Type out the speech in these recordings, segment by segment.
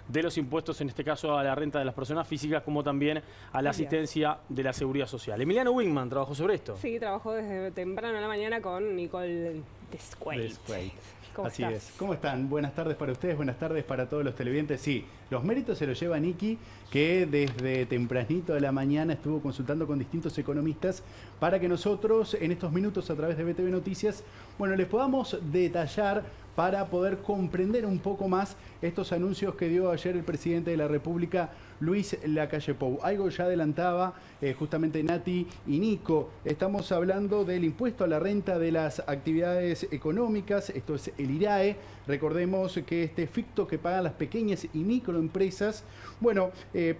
de los impuestos, en este caso a la renta de las personas físicas, como también a la asistencia de la Seguridad Social. Emiliano Wingman trabajó sobre esto. Sí, trabajó desde temprano en la mañana con Nicole Desqueit. ¿Cómo Así estás? es. ¿Cómo están? Buenas tardes para ustedes, buenas tardes para todos los televidentes. Sí, los méritos se los lleva Niki, que desde tempranito de la mañana estuvo consultando con distintos economistas para que nosotros, en estos minutos a través de BTV Noticias, bueno, les podamos detallar para poder comprender un poco más estos anuncios que dio ayer el presidente de la República, Luis Lacalle Pou. Algo ya adelantaba justamente Nati y Nico. Estamos hablando del impuesto a la renta de las actividades económicas, esto es el IRAE. Recordemos que este ficto que pagan las pequeñas y microempresas, bueno,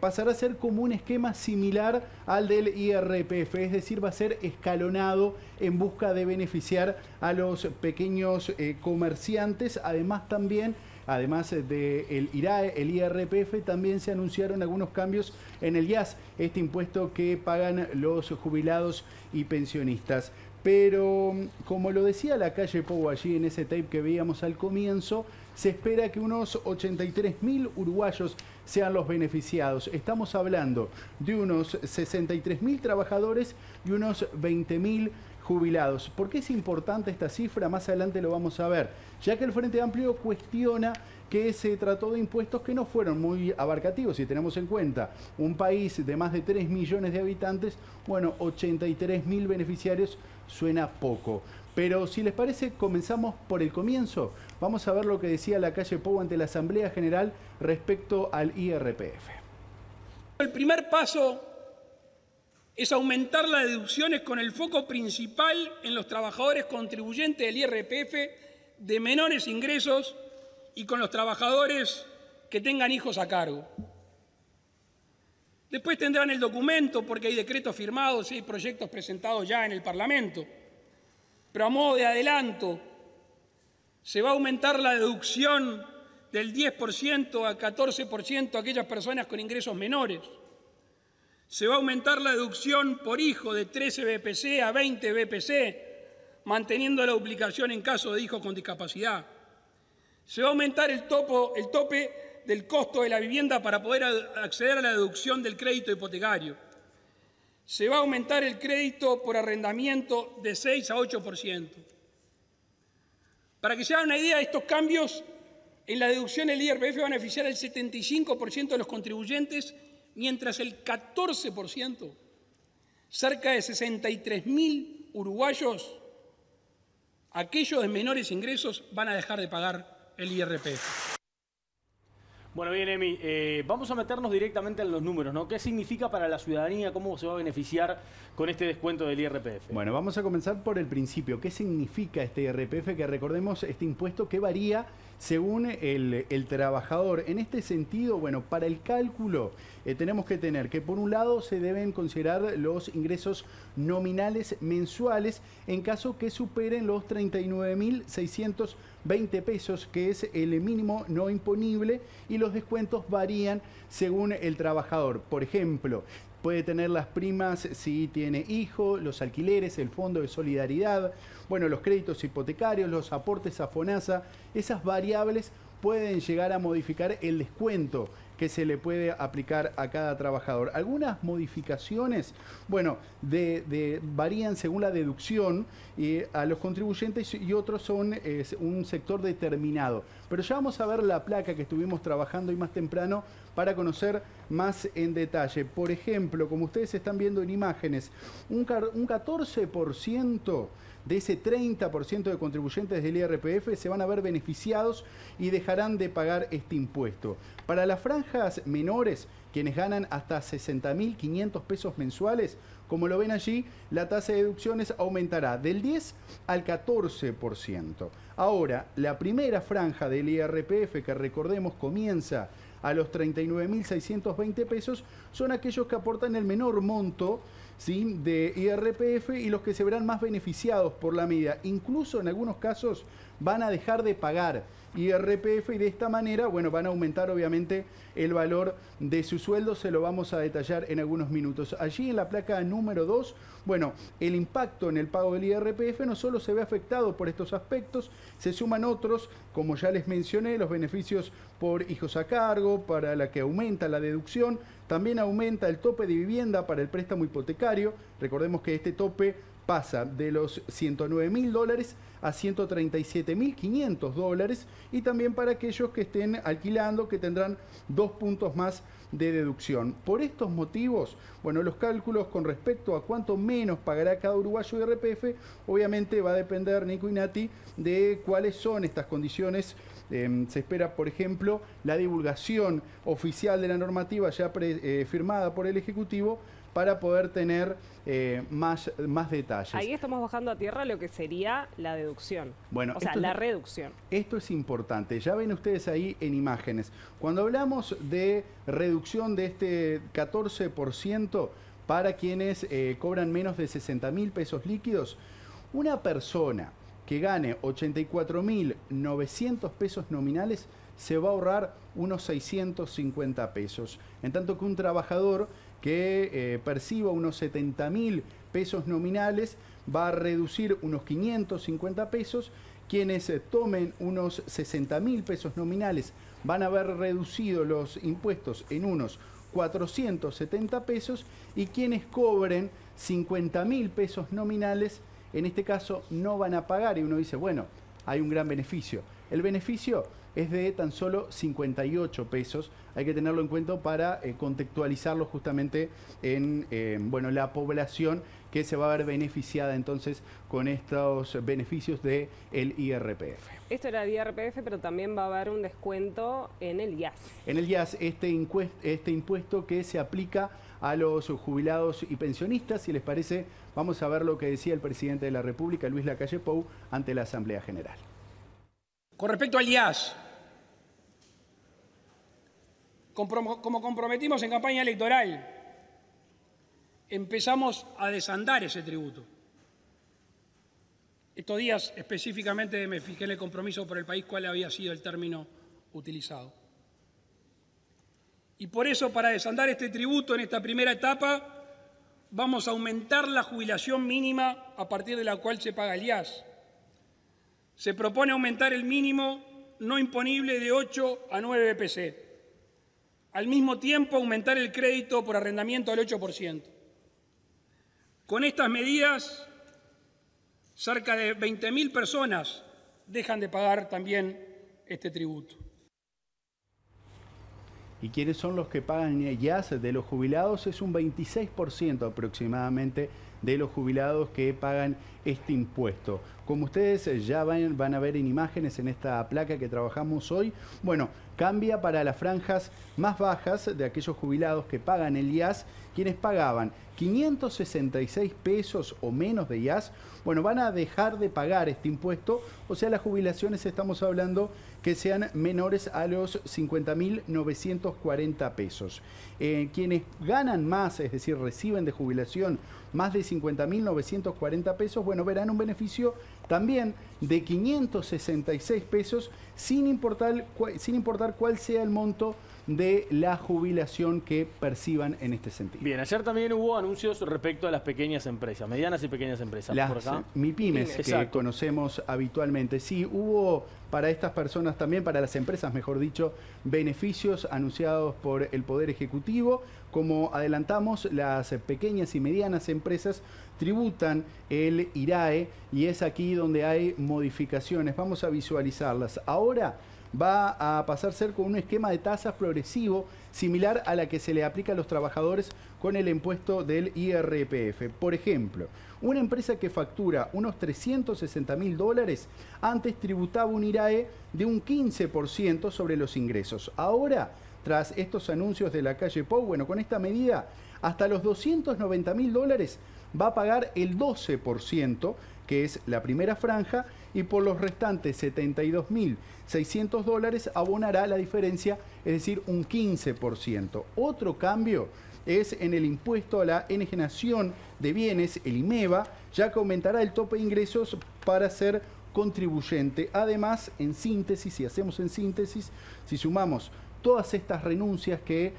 pasará a ser como un esquema similar al del IRPF, es decir, va a ser escalonado en busca de beneficiar a los pequeños comerciantes. Además también, además del IRAE, el IRPF, también se anunciaron algunos cambios en el IAS, este impuesto que pagan los jubilados y pensionistas. Pero, como lo decía Lacalle Pou allí en ese tape que veíamos al comienzo, se espera que unos 83.000 uruguayos sean los beneficiados. Estamos hablando de unos 63.000 trabajadores y unos 20.000 jubilados. ¿Por qué es importante esta cifra? Más adelante lo vamos a ver, ya que el Frente Amplio cuestiona que se trató de impuestos que no fueron muy abarcativos. Si tenemos en cuenta un país de más de 3 millones de habitantes, bueno, 83.000 beneficiarios suena poco. Pero si les parece, comenzamos por el comienzo. Vamos a ver lo que decía Lacalle Pou ante la Asamblea General respecto al IRPF. El primer paso es aumentar las deducciones con el foco principal en los trabajadores contribuyentes del IRPF de menores ingresos y con los trabajadores que tengan hijos a cargo. Después tendrán el documento porque hay decretos firmados y hay proyectos presentados ya en el Parlamento. Pero a modo de adelanto, se va a aumentar la deducción del 10% a 14% a aquellas personas con ingresos menores. Se va a aumentar la deducción por hijo de 13 BPC a 20 BPC, manteniendo la duplicación en caso de hijos con discapacidad. Se va a aumentar el tope del costo de la vivienda para poder acceder a la deducción del crédito hipotecario. Se va a aumentar el crédito por arrendamiento de 6 a 8%. Para que se hagan una idea, estos cambios en la deducción del IRPF van a beneficiar al 75% de los contribuyentes, mientras el 14%, cerca de 63.000 uruguayos, aquellos de menores ingresos, van a dejar de pagar el IRPF. Bueno, bien, Emi, vamos a meternos directamente en los números, ¿no? ¿Qué significa para la ciudadanía? ¿Cómo se va a beneficiar con este descuento del IRPF? Bueno, vamos a comenzar por el principio. ¿Qué significa este IRPF? Que recordemos, este impuesto que varía según el trabajador. En este sentido, bueno, para el cálculo tenemos que tener que, por un lado, se deben considerar los ingresos nominales mensuales en caso que superen los 39.620 pesos, que es el mínimo no imponible, y los descuentos varían según el trabajador. Por ejemplo, puede tener las primas si tiene hijo, los alquileres, el fondo de solidaridad, bueno, los créditos hipotecarios, los aportes a FONASA. Esas variables pueden llegar a modificar el descuento que se le puede aplicar a cada trabajador. Algunas modificaciones, bueno, varían según la deducción a los contribuyentes, y otros son un sector determinado. Pero ya vamos a ver la placa que estuvimos trabajando hoy más temprano para conocer más en detalle. Por ejemplo, como ustedes están viendo en imágenes, un 14% de ese 30% de contribuyentes del IRPF se van a ver beneficiados y dejarán de pagar este impuesto. Para las franjas menores, quienes ganan hasta 60.500 pesos mensuales, como lo ven allí, la tasa de deducciones aumentará del 10 al 14%. Ahora, la primera franja del IRPF, que recordemos comienza a los 39.620 pesos, son aquellos que aportan el menor monto, ¿sí?, de IRPF, y los que se verán más beneficiados por la medida. Incluso en algunos casos van a dejar de pagar IRPF y de esta manera, bueno, van a aumentar obviamente el valor de sus sueldo se lo vamos a detallar en algunos minutos. Allí en la placa número 2, bueno, el impacto en el pago del IRPF no solo se ve afectado por estos aspectos, se suman otros, como ya les mencioné, los beneficios por hijos a cargo, para la que aumenta la deducción, también aumenta el tope de vivienda para el préstamo hipotecario. Recordemos que este tope pasa de los $109.000 a $137.500, y también para aquellos que estén alquilando, que tendrán 2 puntos más de deducción. Por estos motivos, bueno, los cálculos con respecto a cuánto menos pagará cada uruguayo IRPF, obviamente va a depender, Nico y Nati, de cuáles son estas condiciones. Se espera, por ejemplo, la divulgación oficial de la normativa ya firmada por el Ejecutivo, para poder tener más detalles. Ahí estamos bajando a tierra lo que sería la deducción, bueno, o sea, la reducción. Esto es importante, ya ven ustedes ahí en imágenes. Cuando hablamos de reducción de este 14% para quienes cobran menos de 60.000 pesos líquidos, una persona que gane 84.900 pesos nominales se va a ahorrar unos 650 pesos. En tanto que un trabajador que perciba unos 70.000 pesos nominales va a reducir unos 550 pesos. Quienes tomen unos 60.000 pesos nominales van a haber reducido los impuestos en unos 470 pesos, y quienes cobren 50.000 pesos nominales, en este caso no van a pagar. Y uno dice, bueno, hay un gran beneficio. El beneficio es de tan solo 58 pesos. Hay que tenerlo en cuenta para contextualizarlo justamente en bueno, la población que se va a ver beneficiada entonces con estos beneficios del IRPF. Esto era el IRPF, pero también va a haber un descuento en el IAS. En el IAS, este impuesto que se aplica a los jubilados y pensionistas. Si les parece, vamos a ver lo que decía el presidente de la República, Luis Lacalle Pou, ante la Asamblea General. Con respecto al IAS, como comprometimos en campaña electoral, empezamos a desandar ese tributo. Estos días específicamente me fijé en el compromiso por el país cuál había sido el término utilizado. Y por eso, para desandar este tributo en esta primera etapa, vamos a aumentar la jubilación mínima a partir de la cual se paga el IAS. Se propone aumentar el mínimo no imponible de 8 a 9 BPC. Al mismo tiempo, aumentar el crédito por arrendamiento al 8%. Con estas medidas, cerca de 20.000 personas dejan de pagar también este tributo. ¿Y quiénes son los que pagan IAS de los jubilados? Es un 26% aproximadamente de los jubilados que pagan este impuesto. Como ustedes ya van a ver en imágenes en esta placa que trabajamos hoy, bueno, cambia para las franjas más bajas de aquellos jubilados que pagan el IAS. Quienes pagaban 566 pesos o menos de IAS, bueno, van a dejar de pagar este impuesto. O sea, las jubilaciones estamos hablando que sean menores a los 50.940 pesos. Quienes ganan más, es decir, reciben de jubilación más de 50.940 pesos, bueno, verán un beneficio también de 566 pesos, sin importar cuál sea el monto de la jubilación que perciban en este sentido. Bien, ayer también hubo anuncios respecto a las pequeñas empresas, medianas y pequeñas empresas. Las por acá. MIPYMES que Exacto. conocemos habitualmente. Sí, hubo para estas personas también, para las empresas, mejor dicho, beneficios anunciados por el Poder Ejecutivo. Como adelantamos, las pequeñas y medianas empresas tributan el IRAE y es aquí donde hay modificaciones. Vamos a visualizarlas. Ahora va a pasar a ser con un esquema de tasas progresivo similar a la que se le aplica a los trabajadores con el impuesto del IRPF. Por ejemplo, una empresa que factura unos $360.000 antes tributaba un IRAE de un 15% sobre los ingresos. Ahora, tras estos anuncios de Lacalle Pou, bueno, con esta medida, hasta los $290.000 va a pagar el 12%, que es la primera franja, y por los restantes $72.600 abonará la diferencia, es decir, un 15%. Otro cambio es en el impuesto a la enajenación de bienes, el IMEBA, ya que aumentará el tope de ingresos para ser contribuyente. Además, en síntesis, si hacemos en síntesis, si sumamos todas estas renuncias que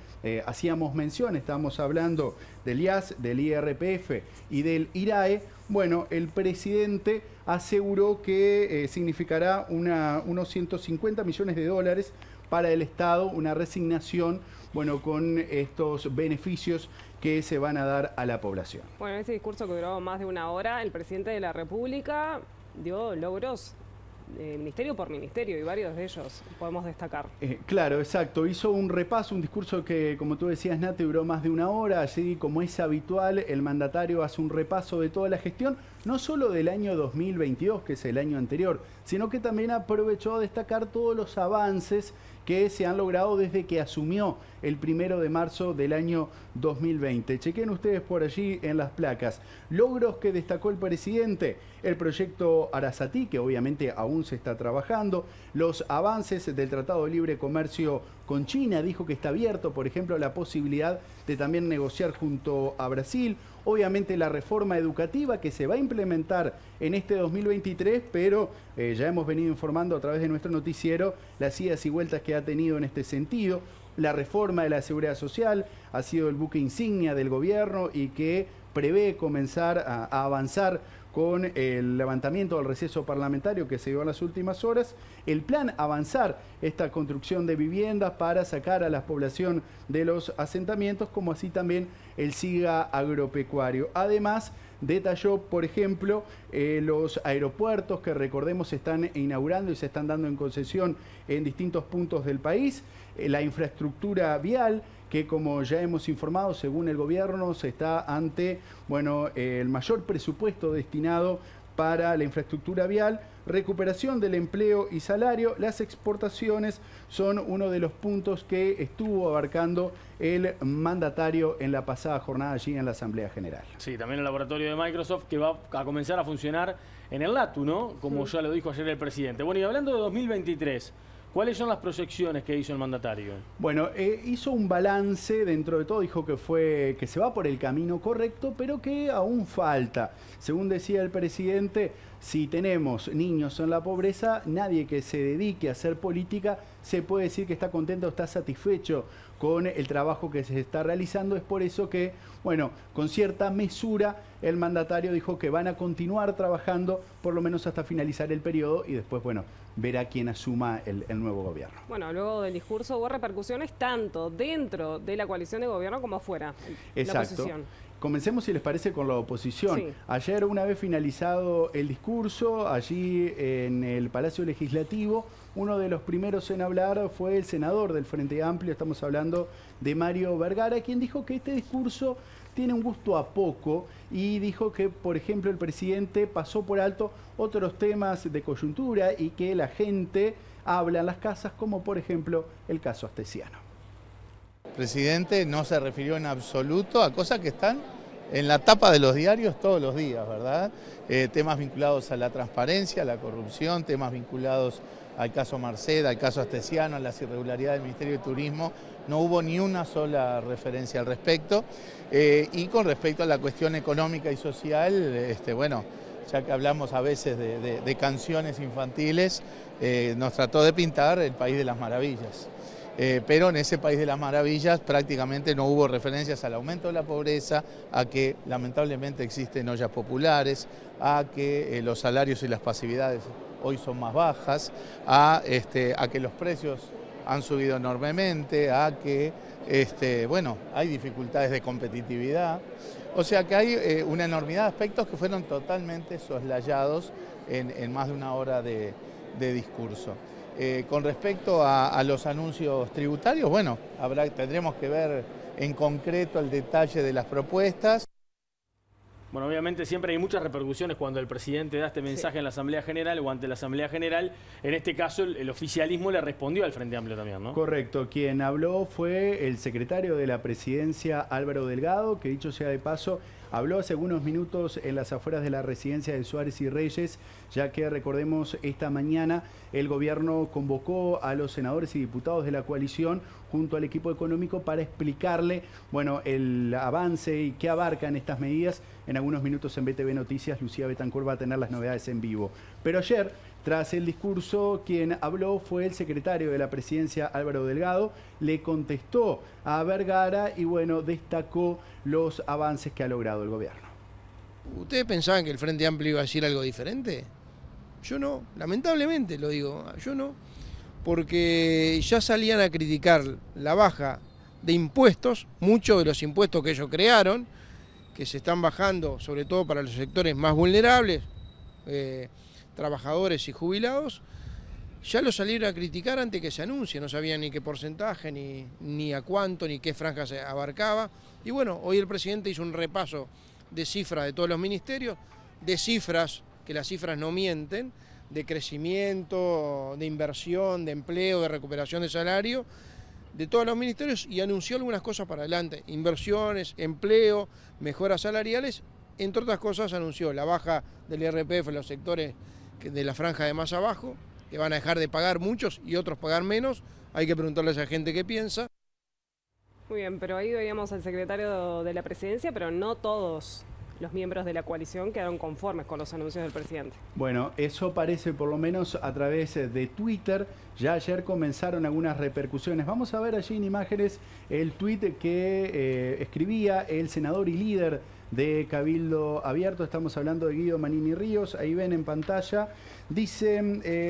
hacíamos mención, estábamos hablando del IAS, del IRPF y del IRAE, bueno, el presidente aseguró que significará unos 150 millones de dólares para el Estado, una resignación, bueno, con estos beneficios que se van a dar a la población. Bueno, en este discurso que duró más de una hora, el presidente de la República dio logros ministerio por ministerio y varios de ellos podemos destacar. Claro, exacto. Hizo un repaso, un discurso que, como tú decías, Nati, duró más de una hora. Allí, como es habitual, el mandatario hace un repaso de toda la gestión, no solo del año 2022, que es el año anterior, sino que también aprovechó a destacar todos los avances que se han logrado desde que asumió el 1 de marzo del año 2020. Chequen ustedes por allí en las placas. Logros que destacó el presidente: el proyecto Arasatí, que obviamente aún se está trabajando, los avances del Tratado de Libre Comercio con China, dijo que está abierto, por ejemplo, la posibilidad de también negociar junto a Brasil, obviamente la reforma educativa que se va a implementar en este 2023, pero ya hemos venido informando a través de nuestro noticiero las idas y vueltas que ha tenido en este sentido. La reforma de la seguridad social ha sido el buque insignia del gobierno y que prevé comenzar a avanzar con el levantamiento del receso parlamentario que se dio en las últimas horas. El plan avanzar esta construcción de viviendas para sacar a la población de los asentamientos, como así también el SIGA agropecuario. Además, detalló, por ejemplo, los aeropuertos que, recordemos, se están inaugurando y se están dando en concesión en distintos puntos del país, la infraestructura vial, que, como ya hemos informado, según el gobierno, se está ante, bueno, el mayor presupuesto destinado para la infraestructura vial, recuperación del empleo y salario. Las exportaciones son uno de los puntos que estuvo abarcando el mandatario en la pasada jornada allí en la Asamblea General. Sí, también el laboratorio de Microsoft que va a comenzar a funcionar en el LATU, ¿no? Como ya lo dijo ayer el presidente. Bueno, y hablando de 2023... ¿cuáles son las proyecciones que hizo el mandatario? Bueno, hizo un balance dentro de todo, dijo que se va por el camino correcto, pero que aún falta. Según decía el presidente, si tenemos niños en la pobreza, nadie que se dedique a hacer política se puede decir que está contento o está satisfecho con el trabajo que se está realizando. Es por eso que, bueno, con cierta mesura, el mandatario dijo que van a continuar trabajando por lo menos hasta finalizar el periodo y después, bueno, verá quién asuma el nuevo gobierno. Bueno, luego del discurso hubo repercusiones tanto dentro de la coalición de gobierno como fuera. Exacto. La oposición. Comencemos, si les parece, con la oposición. Sí. Ayer, una vez finalizado el discurso, allí en el Palacio Legislativo, uno de los primeros en hablar fue el senador del Frente Amplio, estamos hablando de Mario Vergara, quien dijo que este discurso tiene un gusto a poco y dijo que, por ejemplo, el presidente pasó por alto otros temas de coyuntura y que la gente habla en las casas, como por ejemplo el caso Astesiano. El presidente no se refirió en absoluto a cosas que están en la tapa de los diarios todos los días, ¿verdad? Temas vinculados a la transparencia, a la corrupción, temas vinculados al caso Marced, al caso Astesiano, a las irregularidades del Ministerio de Turismo. No hubo ni una sola referencia al respecto. Y con respecto a la cuestión económica y social, bueno, ya que hablamos a veces de canciones infantiles, nos trató de pintar el país de las maravillas. Pero en ese país de las maravillas prácticamente no hubo referencias al aumento de la pobreza, a que lamentablemente existen ollas populares, a que los salarios y las pasividades hoy son más bajas, a que los precios han subido enormemente, a que bueno, hay dificultades de competitividad. O sea que hay una enormidad de aspectos que fueron totalmente soslayados en más de una hora de discurso. Con respecto a los anuncios tributarios, bueno, tendremos que ver en concreto el detalle de las propuestas. Bueno, obviamente siempre hay muchas repercusiones cuando el presidente da este mensaje en la Asamblea General o ante la Asamblea General. En este caso, el oficialismo le respondió al Frente Amplio también, ¿no? Correcto. Quien habló fue el secretario de la Presidencia, Álvaro Delgado, que, dicho sea de paso, habló hace algunos minutos en las afueras de la residencia de Suárez y Reyes, ya que, recordemos, esta mañana el gobierno convocó a los senadores y diputados de la coalición junto al equipo económico para explicarle, bueno, el avance y qué abarcan estas medidas. En algunos minutos en BTV Noticias, Lucía Betancourt va a tener las novedades en vivo. Pero ayer Tras el discurso, quien habló fue el secretario de la presidencia, Álvaro Delgado. Le contestó a Vergara y, bueno, destacó los avances que ha logrado el gobierno. ¿Ustedes pensaban que el Frente Amplio iba a decir algo diferente? Yo no, lamentablemente lo digo, yo no, porque ya salían a criticar la baja de impuestos, muchos de los impuestos que ellos crearon, que se están bajando sobre todo para los sectores más vulnerables, trabajadores y jubilados, ya lo salieron a criticar antes que se anuncie, no sabían ni qué porcentaje, ni a cuánto, ni qué franja se abarcaba. Y bueno, hoy el presidente hizo un repaso de cifras de todos los ministerios, de cifras, que las cifras no mienten, de crecimiento, de inversión, de empleo, de recuperación de salario, de todos los ministerios, y anunció algunas cosas para adelante, inversiones, empleo, mejoras salariales. Entre otras cosas anunció la baja del IRPF en los sectores de la franja de más abajo, que van a dejar de pagar muchos y otros pagar menos. Hay que preguntarle a esa gente qué piensa. Muy bien, pero ahí veíamos al secretario de la presidencia, pero no todos los miembros de la coalición quedaron conformes con los anuncios del presidente. Bueno, eso parece, por lo menos a través de Twitter. Ya ayer comenzaron algunas repercusiones. Vamos a ver allí en imágenes el tuit que escribía el senador y líder de Cabildo Abierto. Estamos hablando de Guido Manini Ríos. Ahí ven en pantalla. Dice,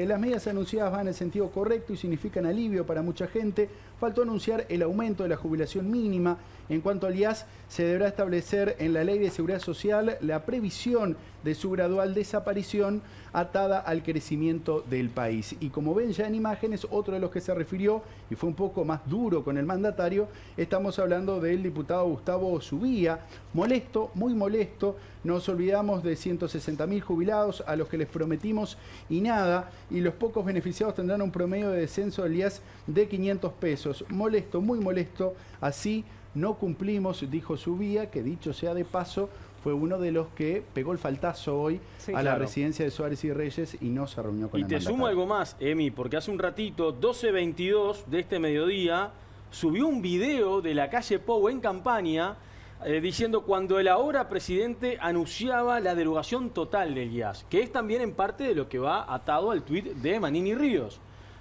las medidas anunciadas van en el sentido correcto y significan alivio para mucha gente. Faltó anunciar el aumento de la jubilación mínima. En cuanto al IAS, se deberá establecer en la Ley de Seguridad Social la previsión de su gradual desaparición atada al crecimiento del país. Y como ven ya en imágenes, otro de los que se refirió y fue un poco más duro con el mandatario, estamos hablando del diputado Gustavo Subía. Molesto, muy molesto. Nos olvidamos de 160.000 jubilados a los que les prometimos y nada, y los pocos beneficiados tendrán un promedio de descenso del IAS de 500 pesos. Molesto, muy molesto, así no cumplimos, dijo Subía, que dicho sea de paso, fue uno de los que pegó el faltazo hoy a la residencia de Suárez y Reyes y no se reunió con el mandatario. Y te sumo algo más, Emi, porque hace un ratito, 12:22 de este mediodía, subió un video de la calle Pou en campaña diciendo cuando el ahora presidente anunciaba la derogación total del IAS, que es también en parte de lo que va atado al tuit de Manini Ríos.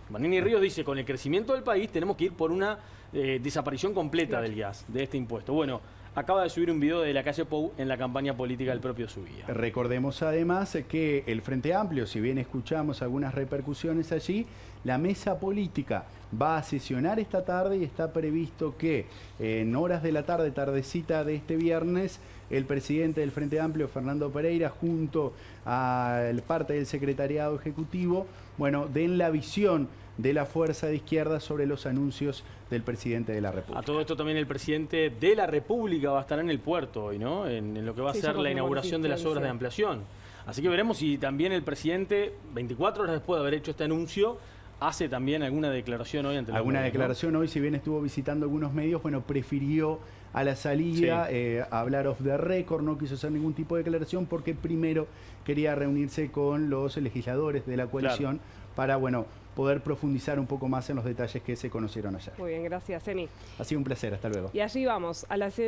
Manini Ríos dice, con el crecimiento del país tenemos que ir por una desaparición completa del IAS, de este impuesto. Bueno, acaba de subir un video de la calle Pou en la campaña política del propio Subía. Recordemos además que el Frente Amplio, si bien escuchamos algunas repercusiones allí, la mesa política va a sesionar esta tarde y está previsto que en horas de la tarde, tardecita de este viernes, el presidente del Frente Amplio, Fernando Pereira, junto a parte del secretariado ejecutivo, bueno, den la visión de la fuerza de izquierda sobre los anuncios del presidente de la República. A todo esto también el presidente de la República va a estar en el puerto hoy, ¿no? En lo que va a ser la inauguración de las obras de ampliación. Así que veremos si también el presidente, 24 horas después de haber hecho este anuncio, hace también alguna declaración hoy ante la Alguna declaración, ¿no? Hoy, si bien estuvo visitando algunos medios, bueno, prefirió a la salida hablar off the record, no quiso hacer ningún tipo de declaración porque primero quería reunirse con los legisladores de la coalición para, bueno, poder profundizar un poco más en los detalles que se conocieron ayer. Muy bien, gracias, Emi. Ha sido un placer, hasta luego. Y allí vamos, a la